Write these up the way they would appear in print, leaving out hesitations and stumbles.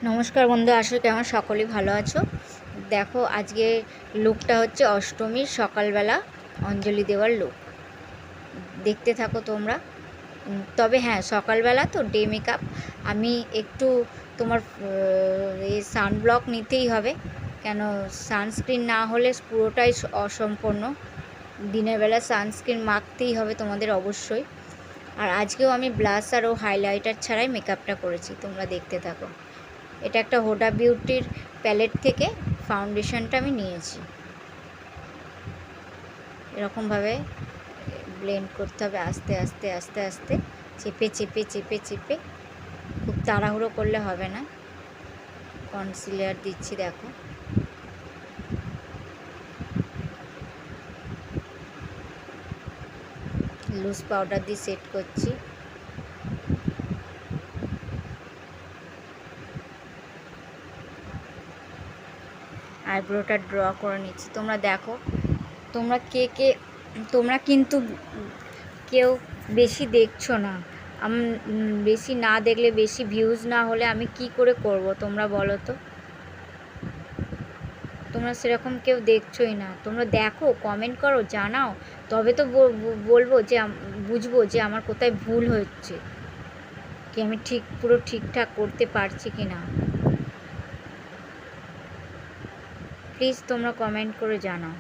নমস্কার বন্ধু, আশা করি আমার সকলেই ভালো আছো। দেখো, আজকে লুকটা হচ্ছে অষ্টমীর সকালবেলা অঞ্জলি দেওয়ার লুক। দেখতে থাকো তোমরা। তবে হ্যাঁ, সকালবেলা তো ডে মেকআপ। আমি একটু তোমার এই সানব্লক নিতেই হবে, কেন সানস্ক্রিন না হলে পুরোটাই অসম্পূর্ণ। দিনের বেলা সানস্ক্রিন মাখতেই হবে তোমাদের অবশ্যই। আর আজকেও আমি ব্লাশার ও হাইলাইটার ছাড়াই মেকআপটা করেছি, তোমরা দেখতে থাকো। এটা একটা হুডা বিউটির প্যালেট থেকে ফাউন্ডেশনটা আমি নিয়েছি। এরকমভাবে ব্লেন্ড করতে হবে আস্তে আস্তে আস্তে আস্তে, চেপে চেপে চেপে চেপে। খুব তাড়াহুড়ো করলে হবে না। কনসিলার দিচ্ছি, দেখো। লুজ পাউডার দিয়ে সেট করছি। আইব্রোটা ড্র করে নিচ্ছি। তোমরা দেখো, তোমরা তোমরা কিন্তু কেউ বেশি দেখছো না। বেশি না দেখলে, বেশি ভিউজ না হলে আমি কি করে করব তোমরা বলো তো। তোমরা সেরকম কেউ দেখছোই না। তোমরা দেখো, কমেন্ট করো, জানাও, তবে তো বলবো যে বুঝবো যে আমার কোথায় ভুল হচ্ছে, কি আমি পুরো ঠিকঠাক করতে পারছি কি না। প্লিজ তোমরা কমেন্ট করে জানাও।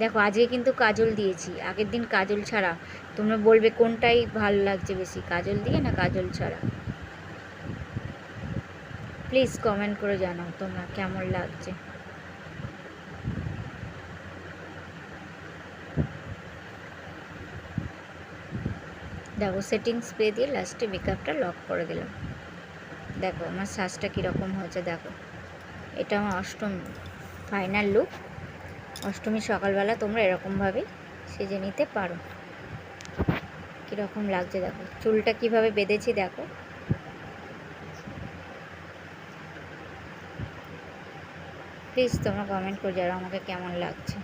দেখো, আজকে কিন্তু কাজল দিয়েছি, আগের দিন কাজল ছাড়া। তোমরা বলবে কোনটাই ভালো লাগছে বেশি, কাজল দিয়ে না কাজল ছাড়া। প্লিজ কমেন্ট করে জানাও তোমরা কেমন লাগছে। দেখো, সেটিং স্প্রে দিয়ে লাস্টে মেকআপটা লক করে দিলাম। দেখো আমার সাজটা কীরকম হয়েছে, দেখো। এটা আমার অষ্টমী ফাইনাল লুক। অষ্টমীর সকালবেলা তোমরা এরকমভাবেই সেজে নিতে পারো। কীরকম লাগছে দেখো, চুলটা কিভাবে বেঁধেছি দেখো। প্লিজ তোমরা কমেন্ট করে জানাও আমাকে কেমন লাগছে।